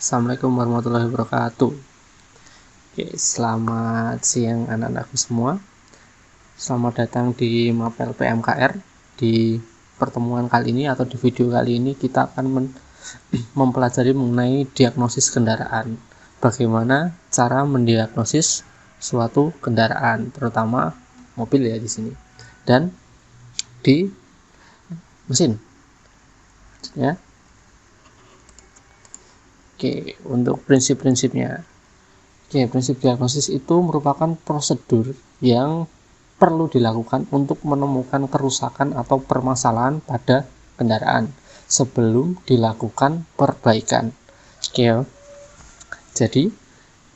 Assalamualaikum warahmatullahi wabarakatuh. Oke, selamat siang anak-anakku semua. Selamat datang di Mapel PMKR. Di pertemuan kali ini atau di video kali ini kita akan mempelajari mengenai diagnosis kendaraan. Bagaimana cara mendiagnosis suatu kendaraan, terutama mobil ya di sini. Dan di mesin. Ya. Oke, untuk prinsip-prinsipnya. Oke, prinsip diagnosis itu merupakan prosedur yang perlu dilakukan untuk menemukan kerusakan atau permasalahan pada kendaraan sebelum dilakukan perbaikan. Oke, jadi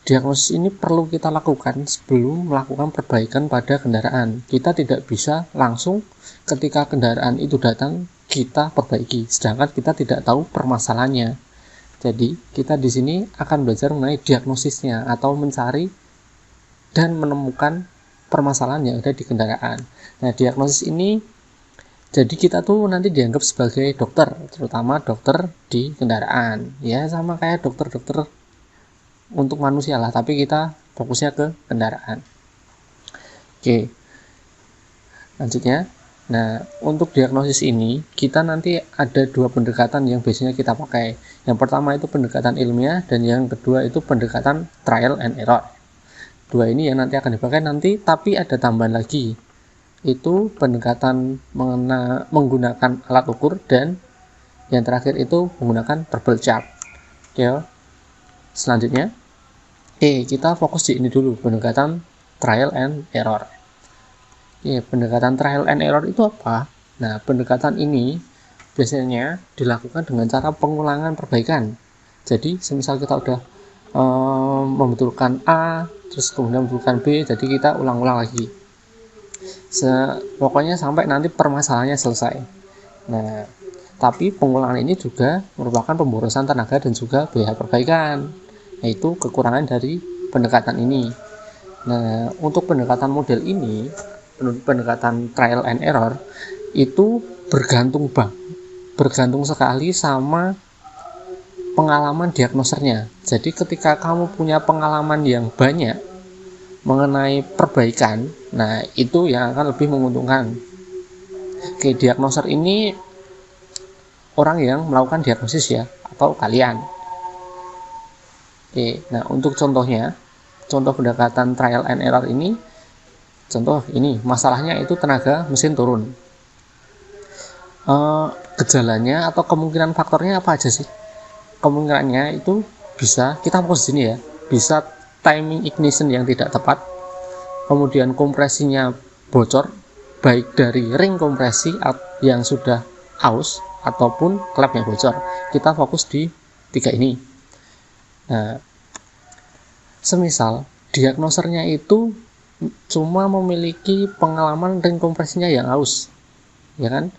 diagnosis ini perlu kita lakukan sebelum melakukan perbaikan pada kendaraan. Kita tidak bisa langsung ketika kendaraan itu datang kita perbaiki, sedangkan kita tidak tahu permasalahannya. Jadi, kita di sini akan belajar mengenai diagnosisnya atau mencari dan menemukan permasalahan yang ada di kendaraan. Nah, diagnosis ini jadi kita tuh nanti dianggap sebagai dokter, terutama dokter di kendaraan. Ya, sama kayak dokter-dokter untuk manusia lah, tapi kita fokusnya ke kendaraan. Oke. Lanjutnya. Nah, untuk diagnosis ini, kita nanti ada dua pendekatan yang biasanya kita pakai. Yang pertama itu pendekatan ilmiah, dan yang kedua itu pendekatan trial and error. Dua ini yang nanti akan dipakai nanti, tapi ada tambahan lagi. Itu pendekatan menggunakan alat ukur, dan yang terakhir itu menggunakan trouble chart. Oke, selanjutnya. Kita fokus di ini dulu, pendekatan trial and error. Pendekatan trial and error itu apa? Nah, pendekatan ini biasanya dilakukan dengan cara pengulangan perbaikan. Jadi, semisal kita udah membetulkan A, terus kemudian membetulkan B, jadi kita ulang-ulang lagi. Pokoknya sampai nanti permasalahannya selesai. Nah, tapi pengulangan ini juga merupakan pemborosan tenaga dan juga biaya perbaikan. Yaitu kekurangan dari pendekatan ini. Nah, untuk pendekatan model ini, pendekatan trial and error itu bergantung sekali sama pengalaman diagnosernya. Jadi ketika kamu punya pengalaman yang banyak mengenai perbaikan, nah itu yang akan lebih menguntungkan. Diagnoser ini orang yang melakukan diagnosis ya, atau kalian. Nah untuk contoh pendekatan trial and error ini, contoh ini, masalahnya itu tenaga mesin turun. Gejalanya atau kemungkinan faktornya apa aja sih? Kemungkinannya itu bisa, kita fokus sini ya, bisa timing ignition yang tidak tepat, kemudian kompresinya bocor, baik dari ring kompresi yang sudah aus ataupun klepnya bocor. Kita fokus di tiga ini. Nah, semisal diagnosernya itu cuma memiliki pengalaman ring kompresinya yang aus, ya kan?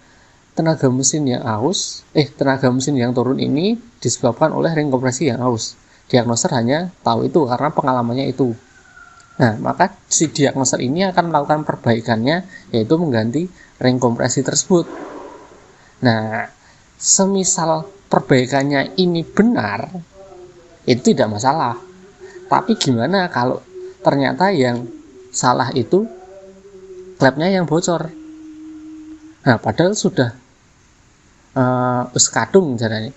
Tenaga mesin yang turun ini disebabkan oleh ring kompresi yang aus. Diagnoser hanya tahu itu karena pengalamannya itu. Nah, maka si diagnoser ini akan melakukan perbaikannya, yaitu mengganti ring kompresi tersebut. Nah, semisal perbaikannya ini benar, itu tidak masalah. Tapi gimana kalau ternyata yang salah itu klepnya yang bocor? Nah, padahal sudah kadung caranya.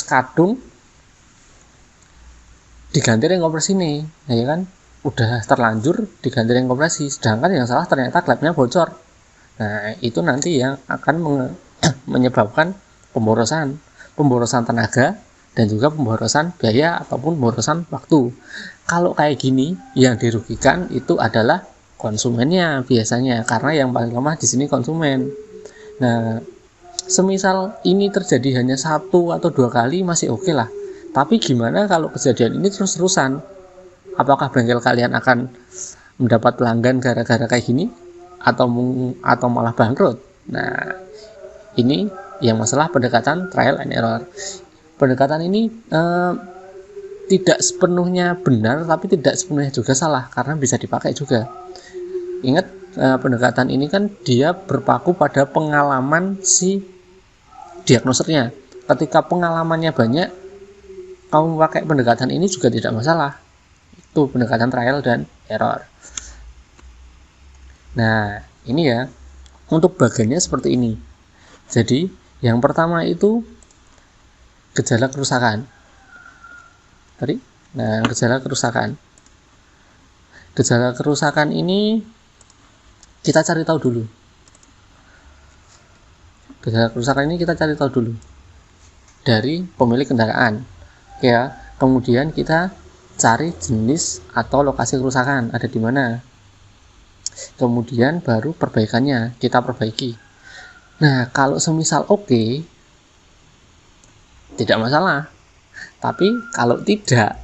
Kadung diganti ring kompresi ini. Nah, ya kan? Udah terlanjur diganti ring kompresi, sedangkan yang salah ternyata klepnya bocor. Nah, itu nanti yang akan menyebabkan pemborosan tenaga dan juga pemborosan biaya ataupun pemborosan waktu. Kalau kayak gini, yang dirugikan itu adalah konsumennya biasanya, karena yang paling lemah di sini konsumen. Nah, semisal ini terjadi hanya 1 atau 2 kali masih oke lah. Tapi gimana kalau kejadian ini terus-terusan? Apakah bengkel kalian akan mendapat pelanggan gara-gara kayak gini atau malah bangkrut? Nah, ini yang masalah pendekatan trial and error. Pendekatan ini tidak sepenuhnya benar, tapi tidak sepenuhnya juga salah, karena bisa dipakai juga. Ingat, pendekatan ini kan dia berpaku pada pengalaman si diagnosernya. Ketika pengalamannya banyak, kamu pakai pendekatan ini juga tidak masalah. Itu pendekatan trial dan error. Nah, ini ya, untuk bagiannya seperti ini. Jadi, yang pertama itu gejala kerusakan. Nah, gejala kerusakan. Gejala kerusakan ini kita cari tahu dulu. Gejala kerusakan ini kita cari tahu dulu dari pemilik kendaraan. Oke ya. Kemudian kita cari jenis atau lokasi kerusakan ada di mana. Kemudian baru perbaikannya kita perbaiki. Nah, kalau semisal oke, tidak masalah. Tapi kalau tidak,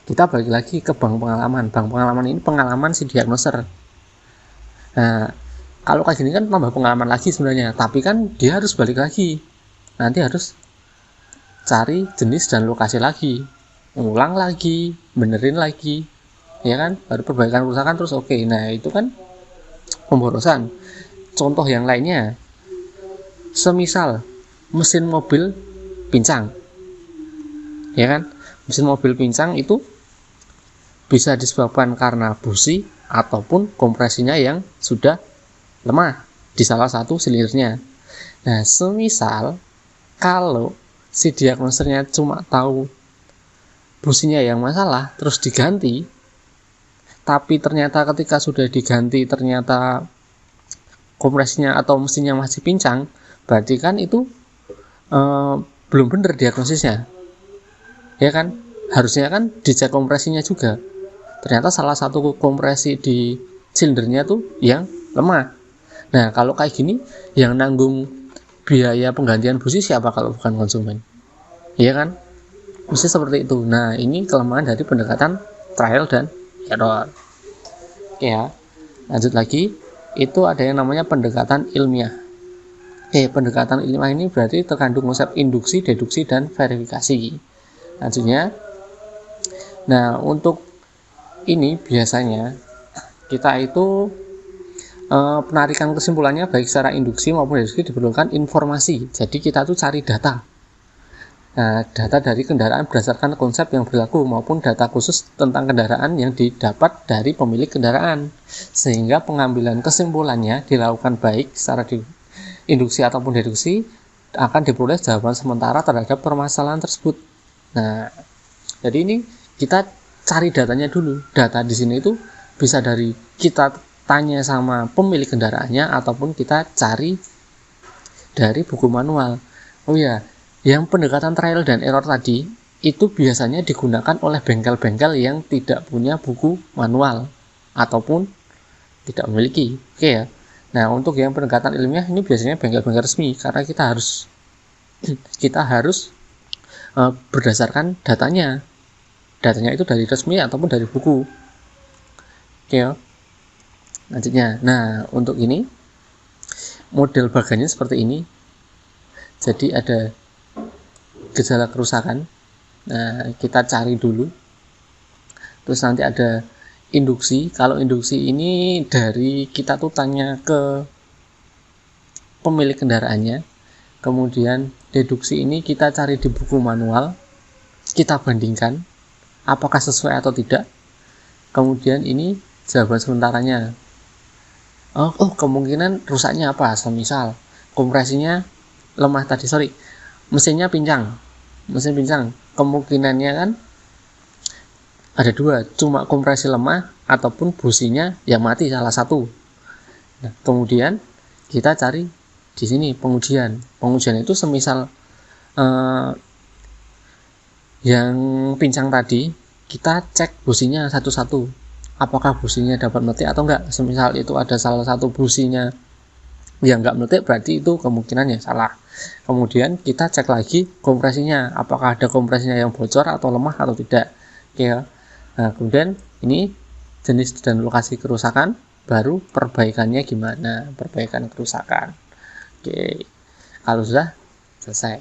kita balik lagi ke bank pengalaman. Bank pengalaman ini pengalaman si diagnoser. Nah, kalau kayak gini kan tambah pengalaman lagi sebenarnya, tapi kan dia harus balik lagi. Nanti harus cari jenis dan lokasi lagi, ulang lagi, benerin lagi, ya kan? Baru perbaikan kerusakan terus oke. Nah, itu kan pemborosan. Contoh yang lainnya, semisal mesin mobil pincang, ya kan? Mesin mobil pincang itu bisa disebabkan karena busi ataupun kompresinya yang sudah lemah di salah satu silindrnya. Nah, semisal kalau si diagnosernya cuma tahu businya yang masalah terus diganti, tapi ternyata ketika sudah diganti ternyata kompresinya atau mesinnya masih pincang, berarti kan itu belum benar diagnosisnya, ya kan? Harusnya kan dicek kompresinya juga, ternyata salah satu kompresi di silindernya tuh yang lemah. Nah, kalau kayak gini yang nanggung biaya penggantian busi siapa kalau bukan konsumen, ya kan? Mesti seperti itu. Nah, ini kelemahan dari pendekatan trial dan error. Oke ya, lanjut lagi. Itu ada yang namanya pendekatan ilmiah. Pendekatan ilmiah ini berarti terkandung konsep induksi, deduksi, dan verifikasi. Lanjutnya, nah untuk ini biasanya kita itu penarikan kesimpulannya baik secara induksi maupun deduksi diperlukan informasi. Jadi kita tuh cari data. Nah, data dari kendaraan berdasarkan konsep yang berlaku maupun data khusus tentang kendaraan yang didapat dari pemilik kendaraan, sehingga pengambilan kesimpulannya dilakukan baik secara induksi ataupun deduksi akan diperoleh jawaban sementara terhadap permasalahan tersebut. Nah, jadi ini kita cari datanya dulu. Data di sini itu bisa dari kita tanya sama pemilik kendaraannya ataupun kita cari dari buku manual. Oh ya, yang pendekatan trial dan error tadi itu biasanya digunakan oleh bengkel-bengkel yang tidak punya buku manual ataupun tidak memiliki. Oke ya. Nah, untuk yang pendekatan ilmiah ini biasanya bengkel-bengkel resmi karena kita harus berdasarkan datanya. Datanya itu dari resmi ataupun dari buku. Oke ya. Lanjutnya. Nah, untuk ini model bagannya seperti ini. Jadi ada gejala kerusakan. Nah, kita cari dulu. Terus nanti ada induksi. Kalau induksi ini dari kita tuh tanya ke pemilik kendaraannya. Kemudian deduksi ini kita cari di buku manual. Kita bandingkan apakah sesuai atau tidak. Kemudian ini jawaban sementaranya. Oh, kemungkinan rusaknya apa? Semisal kompresinya lemah tadi, mesinnya pincang. Mesin pincang, kemungkinannya kan ada dua, cuma kompresi lemah ataupun businya yang mati salah satu. Nah, kemudian kita cari di sini pengujian. Pengujian itu semisal yang pincang tadi, kita cek businya satu-satu. Apakah businya dapat meletik atau enggak? Semisal itu ada salah satu businya yang enggak meletik, berarti itu kemungkinan yang salah. Kemudian kita cek lagi kompresinya, apakah ada kompresinya yang bocor atau lemah atau tidak. Oke ya. Nah, kemudian ini jenis dan lokasi kerusakan, baru perbaikannya gimana, perbaikan kerusakan. Oke, kalau sudah selesai.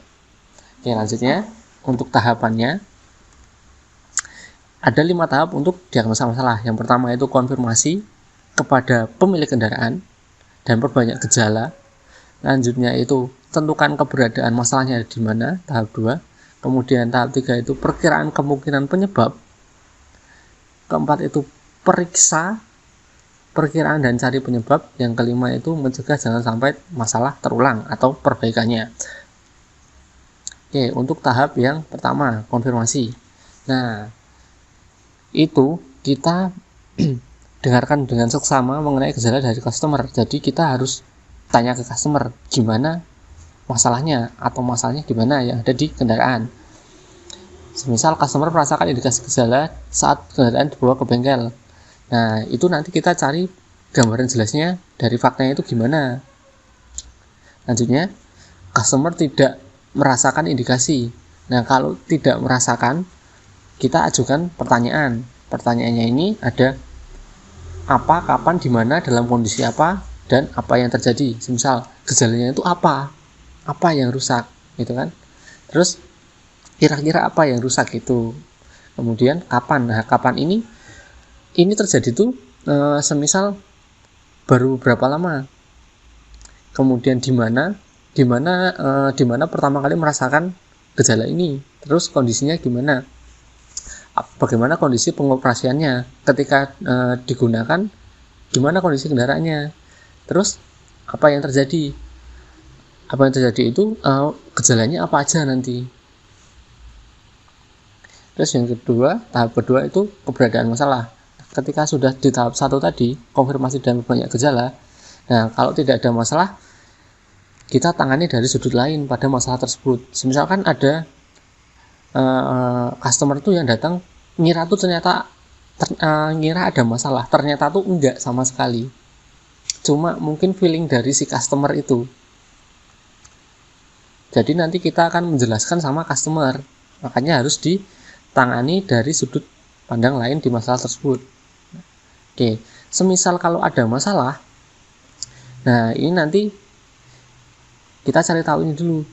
Oke, lanjutnya untuk tahapannya ada 5 tahap untuk diagnosa masalah. Yang pertama itu konfirmasi kepada pemilik kendaraan dan perbanyak gejala. Lanjutnya itu tentukan keberadaan masalahnya di mana, tahap 2. Kemudian tahap 3 itu perkiraan kemungkinan penyebab. Keempat itu periksa perkiraan dan cari penyebab. Yang kelima itu mencegah jangan sampai masalah terulang atau perbaikannya. Oke, untuk tahap yang pertama, konfirmasi. Nah, itu kita dengarkan dengan seksama mengenai gejala dari customer. Jadi kita harus tanya ke customer gimana masalahnya atau masalahnya gimana yang ada di kendaraan. Semisal customer merasakan indikasi gejala saat kendaraan dibawa ke bengkel. Nah, itu nanti kita cari gambaran jelasnya dari faktanya itu gimana. Lanjutnya, customer tidak merasakan indikasi. Nah, kalau tidak merasakan, kita ajukan pertanyaan. Pertanyaannya ini ada apa, kapan, di mana, dalam kondisi apa, dan apa yang terjadi. Misal gejalanya itu apa yang rusak, gitu kan? Terus kira-kira apa yang rusak itu. Kemudian kapan? Nah, kapan ini terjadi tuh semisal baru berapa lama. Kemudian di mana pertama kali merasakan gejala ini, terus kondisinya gimana, bagaimana kondisi pengoperasiannya ketika digunakan, gimana kondisi kendaraannya, terus apa yang terjadi itu gejalanya apa aja nanti. Terus yang kedua, tahap kedua itu keberadaan masalah. Ketika sudah di tahap 1 tadi, konfirmasi dan banyak gejala, nah kalau tidak ada masalah, kita tangani dari sudut lain pada masalah tersebut. Misalkan ada customer tuh yang datang ngira tuh ternyata ngira ada masalah, ternyata tuh enggak sama sekali. Cuma mungkin feeling dari si customer itu. Jadi nanti kita akan menjelaskan sama customer. Makanya harus ditangani dari sudut pandang lain di masalah tersebut. Oke, semisal kalau ada masalah, nah ini nanti kita cari tahu ini dulu.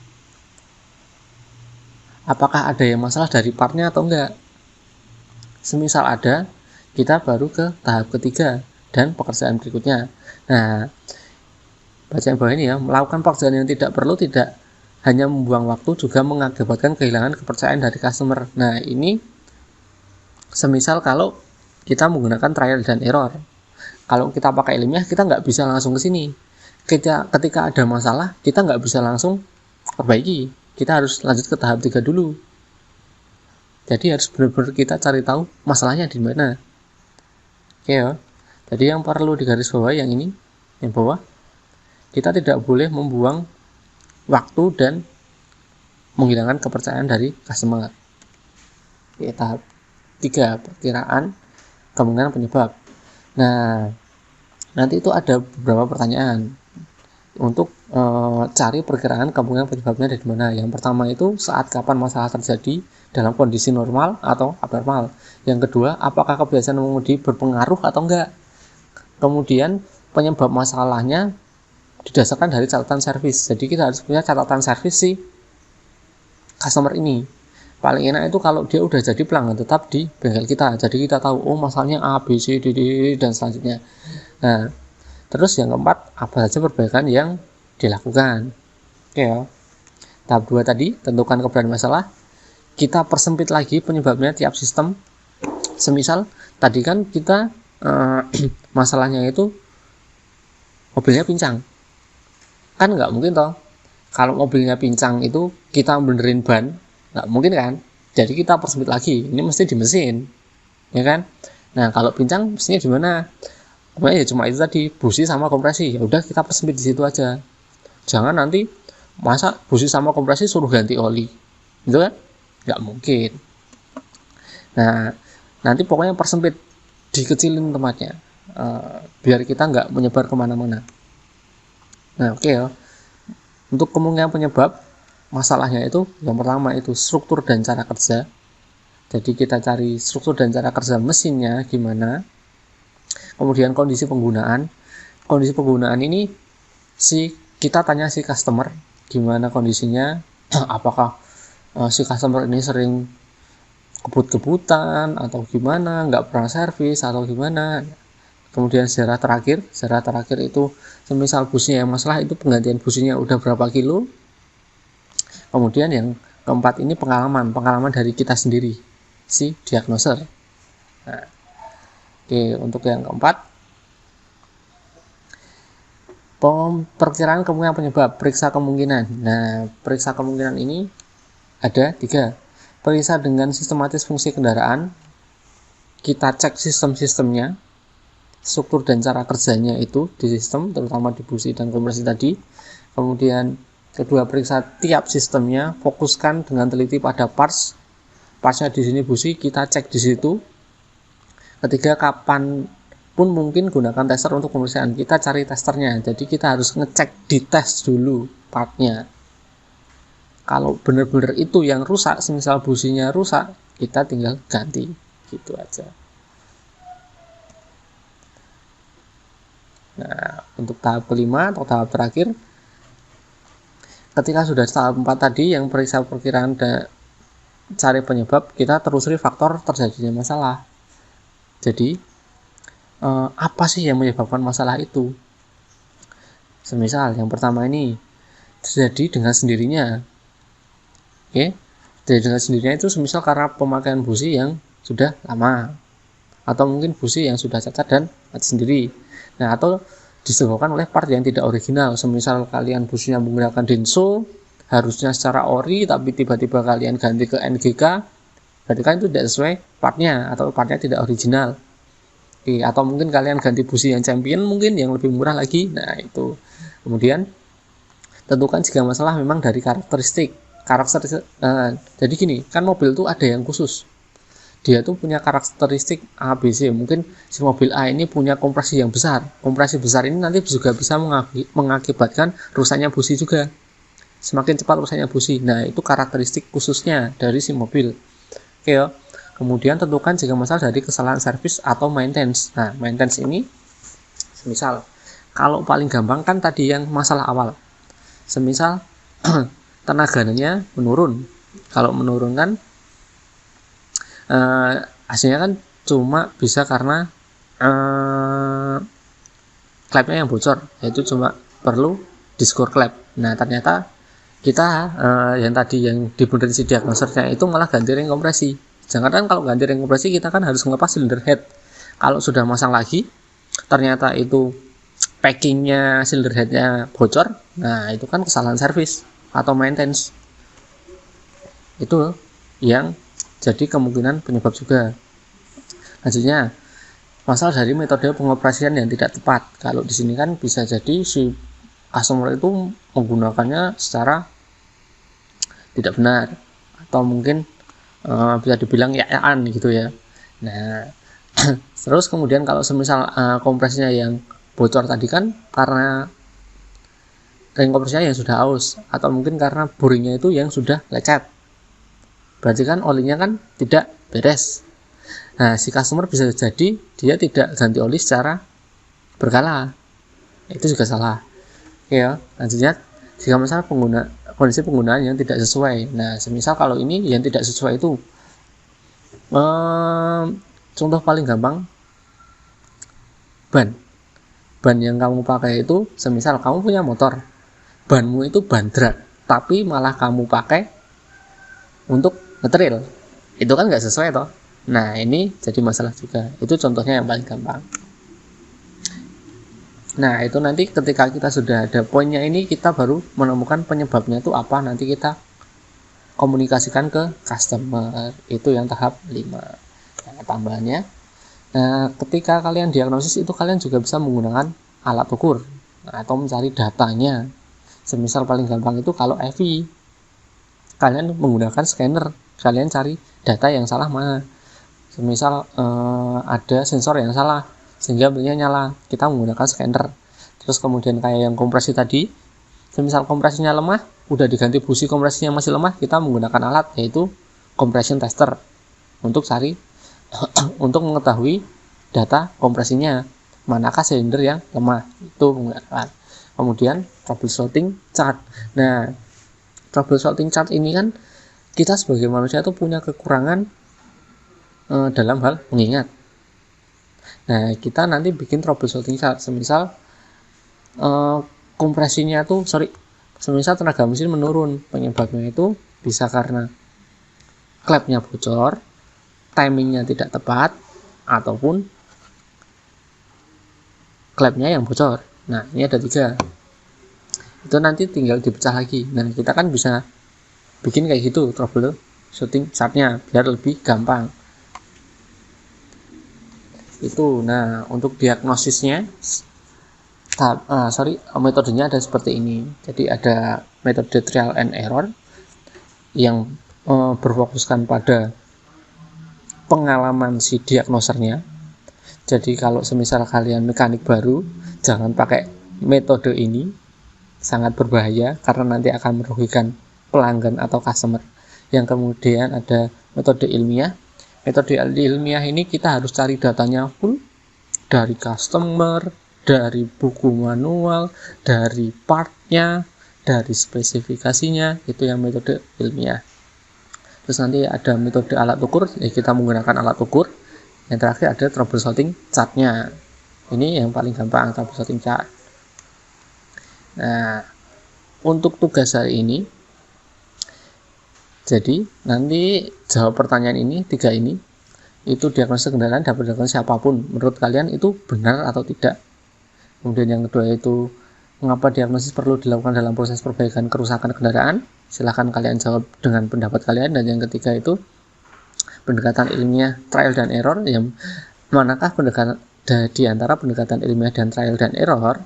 Apakah ada yang masalah dari partnya atau enggak? Semisal ada, kita baru ke tahap ketiga dan pekerjaan berikutnya. Nah, bacaan bawah ini ya, melakukan pekerjaan yang tidak perlu tidak hanya membuang waktu, juga mengakibatkan kehilangan kepercayaan dari customer. Nah, ini semisal kalau kita menggunakan trial dan error. Kalau kita pakai ilmiah, kita nggak bisa langsung ke sini. Ketika ada masalah, kita nggak bisa langsung perbaiki. Kita harus lanjut ke tahap 3 dulu. Jadi harus benar-benar kita cari tahu masalahnya di mana. Oke ya. Jadi yang perlu digaris bawah yang ini, yang bawah, kita tidak boleh membuang waktu dan menghilangkan kepercayaan dari customer. Oke, tahap 3, perkiraan kemungkinan penyebab. Nah, nanti itu ada beberapa pertanyaan untuk cari perkiraan kemungkinan penyebabnya dari mana. Yang pertama itu saat kapan masalah terjadi, dalam kondisi normal atau abnormal. Yang kedua, apakah kebiasaan mengemudi berpengaruh atau enggak. Kemudian penyebab masalahnya didasarkan dari catatan servis. Jadi kita harus punya catatan servis si customer ini. Paling enak itu kalau dia udah jadi pelanggan tetap di bengkel kita. Jadi kita tahu, oh masalahnya A, B, C, D, dan selanjutnya. Nah, terus yang keempat, apa saja perbaikan yang dilakukan. Oke ya. Tahap 2 tadi, tentukan keberadaan masalah. Kita persempit lagi penyebabnya tiap sistem. Semisal tadi kan kita masalahnya itu mobilnya pincang. Kan nggak mungkin toh. Kalau mobilnya pincang itu kita benerin ban, nggak mungkin kan. Jadi kita persempit lagi. Ini mesti di mesin, ya kan. Nah kalau pincang mestinya di mana? Ya cuma itu tadi, busi sama kompresi. Ya udah kita persempit di situ aja. Jangan nanti masa busi sama kompresi suruh ganti oli, gitu kan? Nggak mungkin. Nah nanti pokoknya persempit, dikecilin tempatnya, biar kita nggak menyebar kemana-mana. Nah oke ya. Untuk kemungkinan penyebab masalahnya itu yang pertama itu struktur dan cara kerja. Jadi kita cari struktur dan cara kerja mesinnya gimana. Kemudian kondisi penggunaan. Kondisi penggunaan ini kita tanya si customer gimana kondisinya, apakah si customer ini sering kebut-kebutan atau gimana, nggak pernah servis atau gimana. Kemudian sejarah terakhir itu semisal busnya yang masalah itu penggantian businya udah berapa kilo. Kemudian yang keempat ini pengalaman dari kita sendiri, si diagnoser. Nah, oke, untuk yang keempat, perkiraan kemungkinan penyebab, periksa kemungkinan. Nah, periksa kemungkinan ini ada 3. Periksa dengan sistematis fungsi kendaraan, kita cek sistem-sistemnya, struktur dan cara kerjanya itu di sistem, terutama di busi dan kompresi tadi. Kemudian kedua, periksa tiap sistemnya, fokuskan dengan teliti pada partsnya di sini busi, kita cek di situ. Ketiga, kapan pun mungkin gunakan tester untuk pemeriksaan, kita cari testernya, jadi kita harus ngecek di tes dulu partnya. Kalau benar-benar itu yang rusak, semisal businya rusak, kita tinggal ganti, gitu aja. Nah, untuk tahap kelima atau tahap terakhir, ketika sudah tahap 4 tadi yang periksa perkiraan dan cari penyebab, kita telusuri faktor terjadinya masalah. Jadi apa sih yang menyebabkan masalah itu? Semisal yang pertama ini terjadi dengan sendirinya. Oke, terjadi dengan sendirinya itu semisal karena pemakaian busi yang sudah lama, atau mungkin busi yang sudah cacat dan mati sendiri. Nah, atau disebabkan oleh part yang tidak original. Semisal kalian businya menggunakan Denso, harusnya secara ori, tapi tiba-tiba kalian ganti ke NGK, berarti kan itu tidak sesuai partnya, atau partnya tidak original. Oke, atau mungkin kalian ganti busi yang champion, mungkin yang lebih murah lagi. Nah, itu. Kemudian tentukan jika masalah memang dari karakteristik. Jadi gini, kan mobil tuh ada yang khusus. Dia tuh punya karakteristik A, B, C. Mungkin si mobil A ini punya kompresi yang besar. Kompresi besar ini nanti juga bisa mengakibatkan rusaknya busi juga. Semakin cepat rusaknya busi. Nah, itu karakteristik khususnya dari si mobil. Oke, ya. Kemudian tentukan jika masalah dari kesalahan servis atau maintenance. Nah, maintenance ini semisal kalau paling gampang kan tadi yang masalah awal. Semisal tenaganya menurun. Kalau menurun kan hasilnya kan cuma bisa karena klepnya yang bocor, yaitu cuma perlu diskor klep. Nah, ternyata kita yang tadi yang dibenerin si diagnosernya itu malah ganti ring kompresi. Jangan kan kalau ganti ring kompresi kita kan harus ngelepas cylinder head. Kalau sudah masang lagi ternyata itu packingnya cylinder headnya bocor, nah itu kan kesalahan servis atau maintenance. Itu yang jadi kemungkinan penyebab juga. Lanjutnya, masalah dari metode pengoperasian yang tidak tepat. Kalau di sini kan bisa jadi si customer itu menggunakannya secara tidak benar, atau mungkin bisa dibilang ya-yaan gitu ya. Nah, terus kemudian kalau semisal kompresinya yang bocor tadi kan karena ring kompresinya yang sudah aus, atau mungkin karena boringnya itu yang sudah lecet. Berarti kan olinya kan tidak beres. Nah, si customer bisa jadi dia tidak ganti oli secara berkala. Itu juga salah. Oke ya, lanjutnya jika masalah kondisi penggunaan yang tidak sesuai. Nah, semisal kalau ini yang tidak sesuai itu contoh paling gampang, ban yang kamu pakai itu, semisal kamu punya motor, banmu itu ban drag, tapi malah kamu pakai untuk ngetril, itu kan nggak sesuai toh. Nah, ini jadi masalah juga. Itu contohnya yang paling gampang. Nah, itu nanti ketika kita sudah ada poinnya ini, kita baru menemukan penyebabnya itu apa, nanti kita komunikasikan ke customer. Itu yang tahap 5. Nah, tambahannya, ketika kalian diagnosis itu kalian juga bisa menggunakan alat ukur atau mencari datanya. Semisal paling gampang itu kalau EV, kalian menggunakan scanner, kalian cari data yang salah mana. Semisal ada sensor yang salah sehingga mobilnya nyala, kita menggunakan scanner. Terus kemudian kayak yang kompresi tadi, semisal kompresinya lemah, udah diganti busi kompresinya masih lemah, kita menggunakan alat yaitu compression tester untuk cari untuk mengetahui data kompresinya, manakah silinder yang lemah, itu menggunakan. Kemudian troubleshooting chart. Nah, troubleshooting chart ini kan kita sebagai manusia itu punya kekurangan dalam hal mengingat. Nah, kita nanti bikin troubleshooting chart. Semisal kompresinya tuh semisal tenaga mesin menurun, penyebabnya itu Bisa karena klepnya bocor, timingnya tidak tepat, ataupun klepnya yang bocor. Nah, ini ada 3. Itu nanti tinggal dipecah lagi. Nah, kita kan bisa bikin kayak gitu troubleshooting chartnya biar lebih gampang. Itu. Nah, untuk diagnosisnya metodenya ada seperti ini. Jadi ada metode trial and error yang berfokuskan pada pengalaman si diagnosernya. Jadi kalau semisal kalian mekanik baru, jangan pakai metode ini, sangat berbahaya karena nanti akan merugikan pelanggan atau customer. Yang kemudian ada metode ilmiah. Metode ilmiah ini kita harus cari datanya full dari customer, dari buku manual, dari partnya, dari spesifikasinya. Itu yang metode ilmiah. Terus nanti ada metode alat ukur, kita menggunakan alat ukur. Yang terakhir ada troubleshooting chartnya. Ini yang paling gampang, troubleshooting chart. Nah, untuk tugas hari ini, jadi nanti jawab pertanyaan ini, 3 ini, itu diagnosis kendaraan dapat dilakukan siapapun. Menurut kalian itu benar atau tidak? Kemudian yang kedua itu, mengapa diagnosis perlu dilakukan dalam proses perbaikan kerusakan kendaraan? Silahkan kalian jawab dengan pendapat kalian. Dan yang ketiga itu, pendekatan ilmiah trial dan error, yang manakah pendekatan di antara pendekatan ilmiah dan trial dan error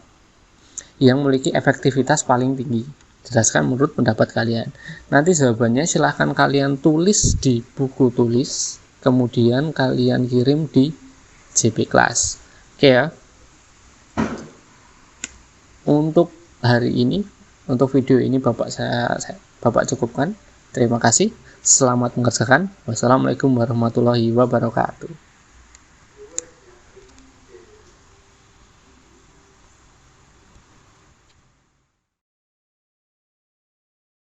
yang memiliki efektivitas paling tinggi? Jelaskan menurut pendapat kalian. Nanti jawabannya silahkan kalian tulis di buku tulis, kemudian kalian kirim di JP Class. Oke ya. Untuk hari ini, untuk video ini Bapak cukupkan. Terima kasih. Selamat mengerjakan. Wassalamualaikum warahmatullahi wabarakatuh.